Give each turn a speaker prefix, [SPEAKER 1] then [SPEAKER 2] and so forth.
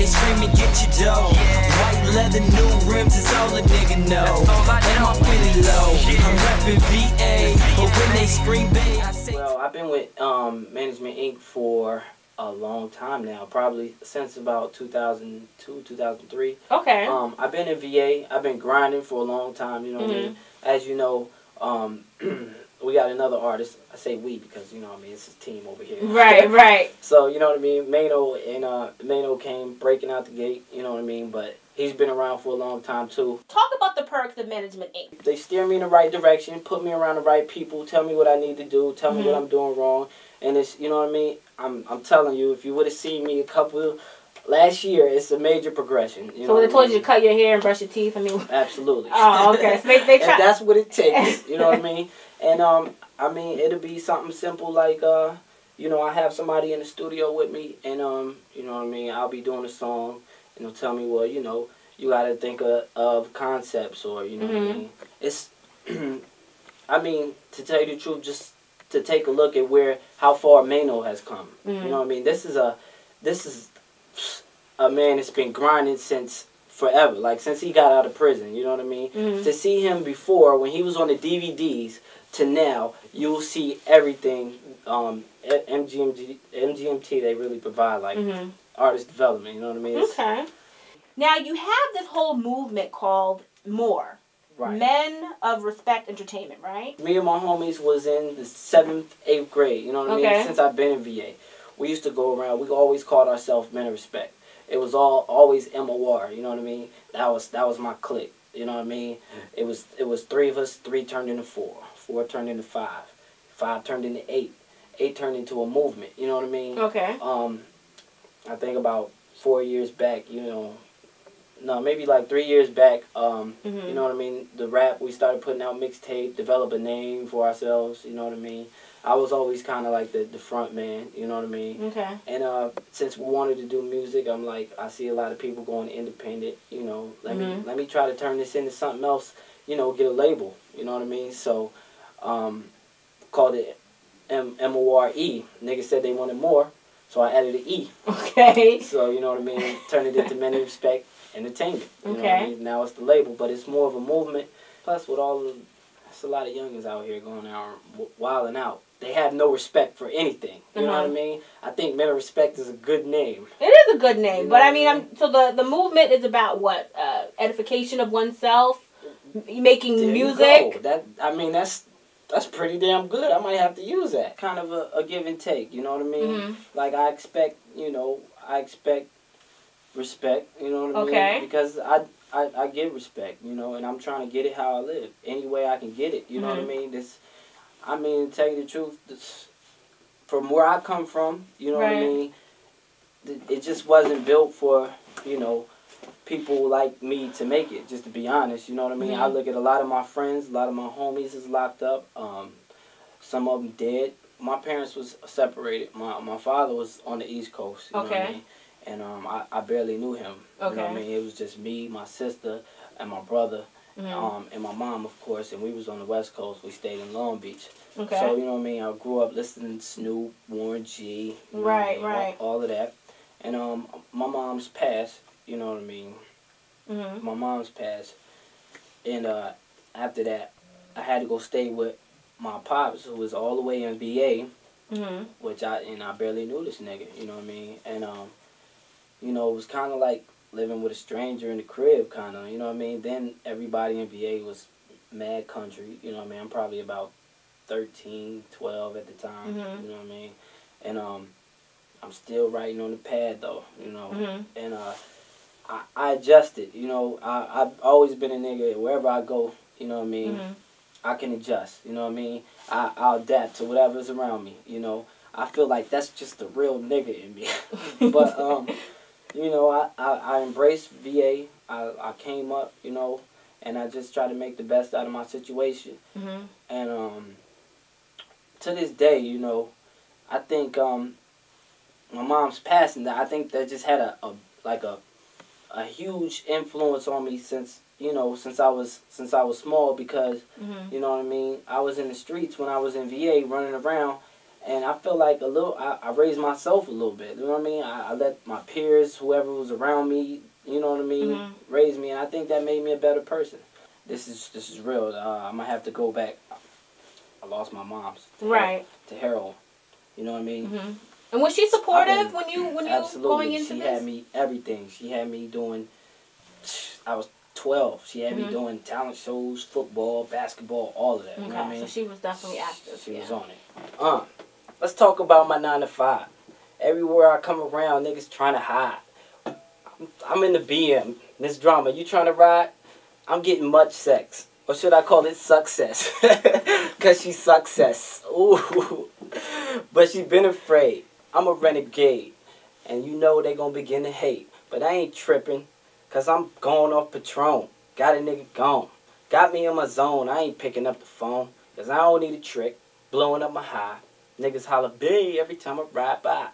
[SPEAKER 1] screaming, get your dough. White leather, new rims is all a nigga know. And I'm feeling low. I'm reppin' VA, but when they scream Bay, I say. Well, I've been with Management Inc. for a long time now, probably since about 2002, 2003.
[SPEAKER 2] Okay.
[SPEAKER 1] I've been in VA. I've been grinding for a long time. You know what I mean? As you know, we got another artist. I say we because, you know what I mean, it's his team over here.
[SPEAKER 2] Right, right.
[SPEAKER 1] So, you know what I mean, Mano came breaking out the gate, you know what I mean, but he's been around for a long time too.
[SPEAKER 2] Talk about the perks of Management Inc.
[SPEAKER 1] They steer me in the right direction, put me around the right people, tell me what I need to do, tell me what I'm doing wrong, and it's, you know what I mean, I'm telling you, if you would have seen me last year, it's a major progression. You know
[SPEAKER 2] so they told you to cut your hair and brush your teeth? I mean,
[SPEAKER 1] absolutely.
[SPEAKER 2] Oh, okay. So they try.
[SPEAKER 1] And that's what it takes. You know what I mean? And I mean, it'll be something simple like you know, I have somebody in the studio with me, and you know what I mean. I'll be doing a song, and they'll tell me, well, you know, you got to think of concepts, or you know what I mean. It's, I mean, to tell you the truth, just to take a look at how far Mano has come. You know what I mean. This is a man that's been grinding since forever, like since he got out of prison, you know what I mean? To see him before, when he was on the DVDs, to now, you'll see everything, MGMT, they really provide, like, artist development, you know what I mean?
[SPEAKER 2] Okay. Now, you have this whole movement called M.O.R.E.
[SPEAKER 1] Right. Men
[SPEAKER 2] of Respect Entertainment, right?
[SPEAKER 1] Me and my homies was in the 7th, 8th grade, you know what I mean? Since I've been in VA. We used to go around, we always called ourselves Men of Respect. It was always M.O.R.E, you know what I mean? That was my clique, you know what I mean? It was 3 of us, 3 turned into 4, 4 turned into 5, 5 turned into 8, 8 turned into a movement, you know what I mean?
[SPEAKER 2] Okay.
[SPEAKER 1] I think about 4 years back, you know, no, maybe like 3 years back, you know what I mean, the rap, we started putting out mixtape, develop a name for ourselves, you know what I mean? I was always kind of like the front man, you know what I mean?
[SPEAKER 2] Okay.
[SPEAKER 1] And since we wanted to do music, I'm like, I see a lot of people going independent, you know, let me try to turn this into something else, you know, get a label, you know what I mean? So, called it M.O.R.E. Niggas said they wanted more, so I added an E.
[SPEAKER 2] Okay.
[SPEAKER 1] So, you know what I mean? Turned it into Men of Respect Entertainment. You know what I mean? Now it's the label, but it's more of a movement. Plus, with it's a lot of youngins out here going out wilding out. They have no respect for anything. You know what I mean? I think Men of Respect is a good name.
[SPEAKER 2] It is a good name,
[SPEAKER 1] you know
[SPEAKER 2] but I mean, so the movement is about what? Edification of oneself, making music.
[SPEAKER 1] I mean, that's pretty damn good. I might have to use that. Kind of a give and take. You know what I mean? Like I expect respect. You know what I mean? Because I give respect. You know, and I'm trying to get it how I live. Any way I can get it. You know what I mean? To tell you the truth, from where I come from, you know what I mean, it just wasn't built for, you know, people like me to make it, just to be honest, you know what I mean? I look at a lot of my friends, a lot of my homies is locked up, some of them dead. My parents was separated. My father was on the East Coast, you know what I mean? And I barely knew him, you know what I mean? It was just me, my sister, and my brother. And my mom, of course, and we was on the West Coast. We stayed in Long Beach. So, you know what I mean? I grew up listening to Snoop, Warren G, you know what I mean? All of that. And my mom's passed, you know what I mean? My mom's passed. And after that, I had to go stay with my pops, who was all the way in VA, which I barely knew this nigga, you know what I mean? And, you know, it was kind of like living with a stranger in the crib, kind of, you know what I mean? Then everybody in VA was mad country, you know what I mean? I'm probably about 13, 12 at the time, you know what I mean? And I'm still writing on the pad, though, you know? And I adjusted, you know? I've always been a nigga, wherever I go, you know what I mean? I can adjust, you know what I mean? I'll adapt to whatever's around me, you know? I feel like that's just the real nigga in me. But, you know, I embraced VA. I came up, you know, and I just tried to make the best out of my situation. And to this day, you know, I think my mom's passing. I think that just had a huge influence on me since I was small, because you know what I mean. I was in the streets when I was in VA running around, And I feel like I raised myself a little bit. You know what I mean? I let my peers, whoever was around me, you know what I mean, raise me. And I think that made me a better person. This is real. I might have to go back. I lost my mom's. To heroin. You know what I mean?
[SPEAKER 2] And was she supportive when you going into
[SPEAKER 1] She
[SPEAKER 2] this?
[SPEAKER 1] had me everything. She had me doing. I was 12. She had me doing talent shows, football, basketball, all of that. You know what I mean?
[SPEAKER 2] So she was definitely active.
[SPEAKER 1] She was on it. Let's talk about my 9 to 5. Everywhere I come around, niggas trying to hide. I'm in the BM. This drama. You trying to ride? I'm getting much sex. Or should I call it success? Because she's success. Ooh. But she been afraid. I'm a renegade. And you know they gonna begin to hate. But I ain't tripping. Because I'm going off Patron. Got a nigga gone. Got me in my zone. I ain't picking up the phone. Because I don't need a trick. Blowing up my high. Niggas holler, bae, every time I ride by.